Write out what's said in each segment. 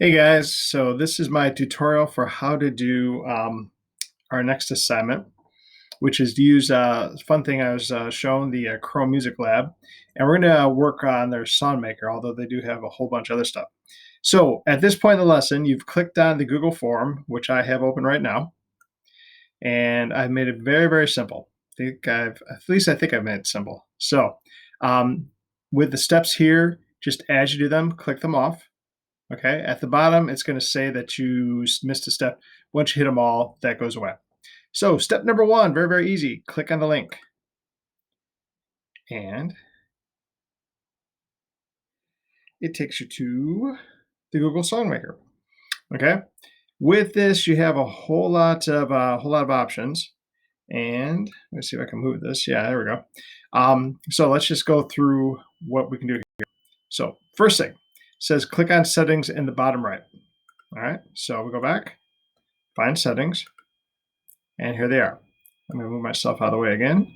Hey guys, so this is my tutorial for how to do our next assignment, which is to use a fun thing I was shown, the Chrome Music Lab, and we're going to work on their SoundMaker, although they do have a whole bunch of other stuff. So at this point in the lesson, you've clicked on the Google form, which I have open right now, and I've made it very, very simple. I think I've made it simple. So um, with the steps here, just as you do them, click them off. Okay, at the bottom, it's going to say that you missed a step. Once you hit them all, that goes away. So step number one, very, very easy. Click on the link. And it takes you to the Google SongMaker. Okay. With this, you have a whole lot of options. And let's see if I can move this. Yeah, there we go. So let's just go through what we can do here. So first thing, says click on settings in the bottom right. All right. So we go back, find settings. And here they are. I'm going to move myself out of the way again.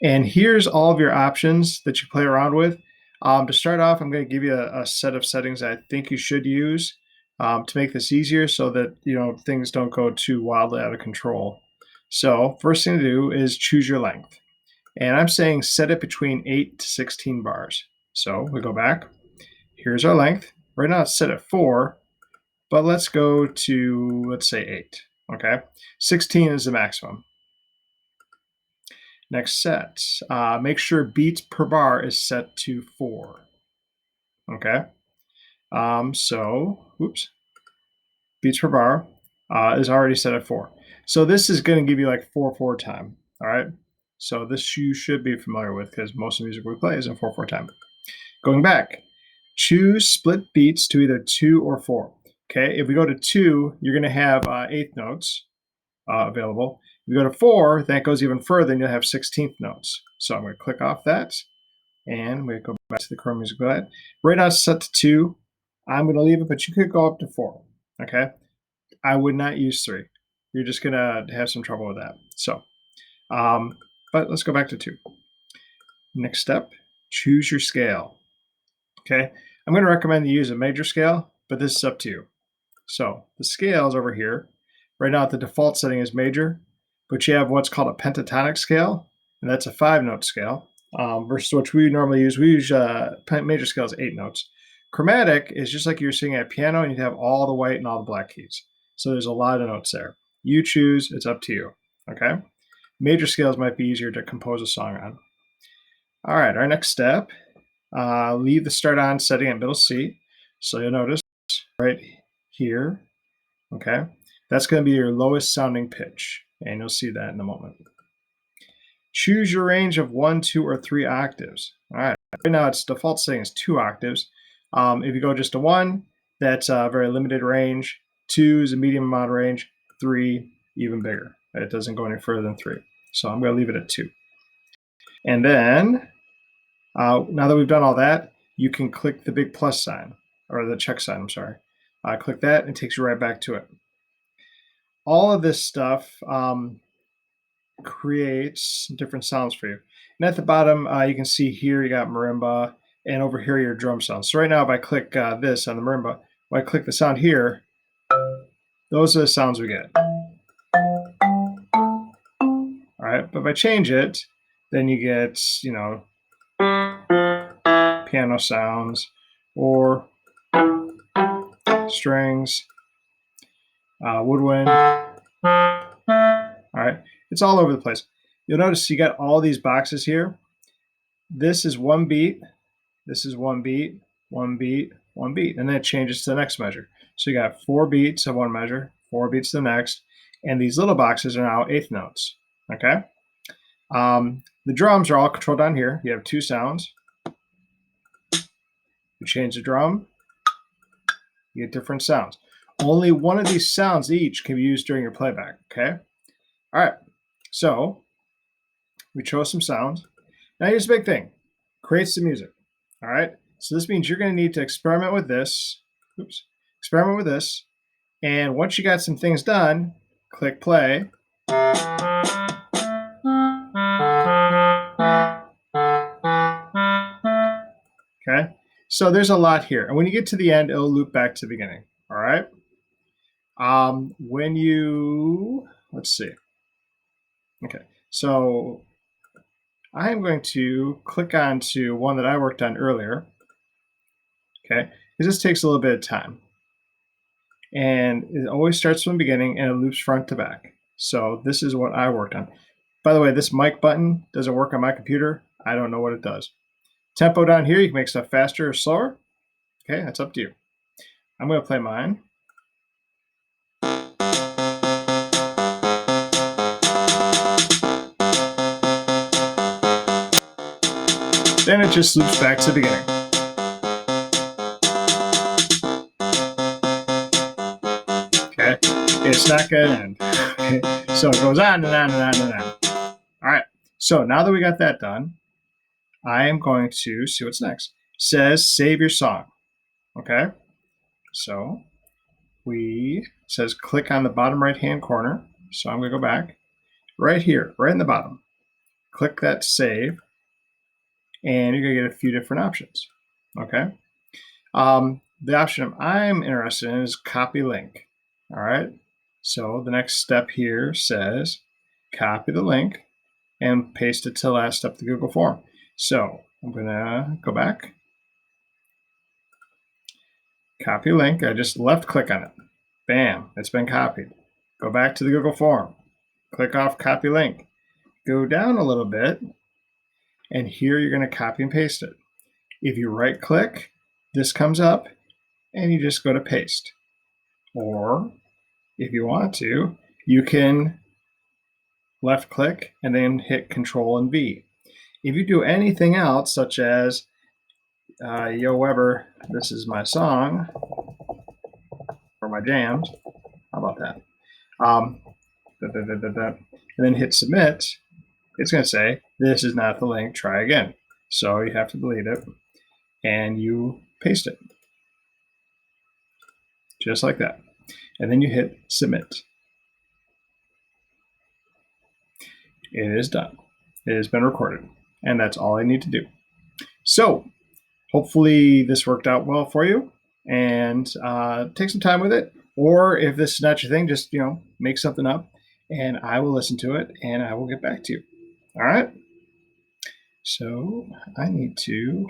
And here's all of your options that you play around with. To start off, I'm going to give you a set of settings I think you should use to make this easier so that things don't go too wildly out of control. So first thing to do is choose your length. And I'm saying set it between 8 to 16 bars. So we go back. Here's our length. Right now it's set at 4, but let's go to, let's say 8. Okay, 16 is the maximum. Next set, make sure beats per bar is set to 4. Okay, beats per bar is already set at 4. So this is going to give you like 4/4 time. All right, so this you should be familiar with because most of the music we play is in 4/4 time. Going back, choose split beats to either 2 or 4. Okay, if we go to 2, you're going to have eighth notes available. If you go to 4, that goes even further, and you'll have 16th notes. So I'm going to click off that, and we go back to the Chrome Music Lab. Right now it's set to 2. I'm going to leave it, but you could go up to 4. Okay, I would not use 3. You're just going to have some trouble with that. So, but let's go back to 2. Next step, choose your scale. Okay, I'm going to recommend you use a major scale, but this is up to you. So the scale is over here. Right now, the default setting is major, but you have what's called a pentatonic scale, and that's a 5-note scale versus what we normally use. We use major scale is 8 notes. Chromatic is just like you're singing at piano, and you have all the white and all the black keys. So there's a lot of notes there. You choose. It's up to you. Okay. Major scales might be easier to compose a song on. All right. Our next step, leave the start on setting at middle C. So you'll notice right here. Okay. That's going to be your lowest sounding pitch, and you'll see that in a moment. Choose your range of 1, 2, or 3 octaves. All right. Right now, its default setting is 2 octaves. If you go just to 1, that's a very limited range. 2 is a medium amount of range. 3, even bigger. It doesn't go any further than 3. So I'm going to leave it at 2. And then, now that we've done all that, you can click the big plus sign, or the check sign, I'm sorry. Click that, and it takes you right back to it. All of this stuff creates different sounds for you. And at the bottom, you can see here you got marimba, and over here your drum sounds. So right now, if I click this on the marimba, when I click the sound here, those are the sounds we get. All right, but if I change it, then you get, piano sounds or strings, woodwind. All right, it's all over the place. You'll notice you got all these boxes here. This is one beat. This is one beat, one beat, one beat, and then it changes to the next measure. So you got 4 beats of one measure, 4 beats to the next, and these little boxes are now eighth notes. Okay. The drums are all controlled down here. You have 2 sounds. You change the drum, you get different sounds. Only one of these sounds each can be used during your playback. Okay. All right. So we chose some sounds. Now here's the big thing: create some music. All right. So this means you're going to need to experiment with this. Experiment with this. And once you got some things done, click play. Okay. So there's a lot here. And when you get to the end, it'll loop back to the beginning. All right. Let's see. Okay. So I am going to click on to one that I worked on earlier. Okay. Because this takes a little bit of time. And it always starts from the beginning and it loops front to back. So this is what I worked on. By the way, this mic button doesn't work on my computer. I don't know what it does. Tempo down here, you can make stuff faster or slower. Okay, that's up to you. I'm going to play mine. Then it just loops back to the beginning. Okay, it's not going to end. Okay, so it goes on and on and on and on. All right, so now that we got that done, I am going to see what's next. It says save your song. Okay, so it says click on the bottom right hand corner. So I'm going to go back right here, right in the bottom. Click that save, and you're going to get a few different options. Okay. The option I'm interested in is copy link. All right. So the next step here says copy the link and paste it to the last step of the Google form. So I'm going to go back. Copy link. I just left click on it. Bam, it's been copied. Go back to the Google form. Click off copy link. Go down a little bit, and here you're going to copy and paste it. If you right click, this comes up, and you just go to paste. Or if you want to, you can left click and then hit Control and V. If you do anything else, such as Yo Weber, this is my song, or my jams, how about that? And then hit submit, it's going to say, this is not the link, try again. So you have to delete it, and you paste it. Just like that. And then you hit submit. It is done. It has been recorded. And that's all I need to do. So hopefully this worked out well for you, and take some time with it. Or if this is not your thing, just make something up, and I will listen to it, and I will get back to you. All right. So I need to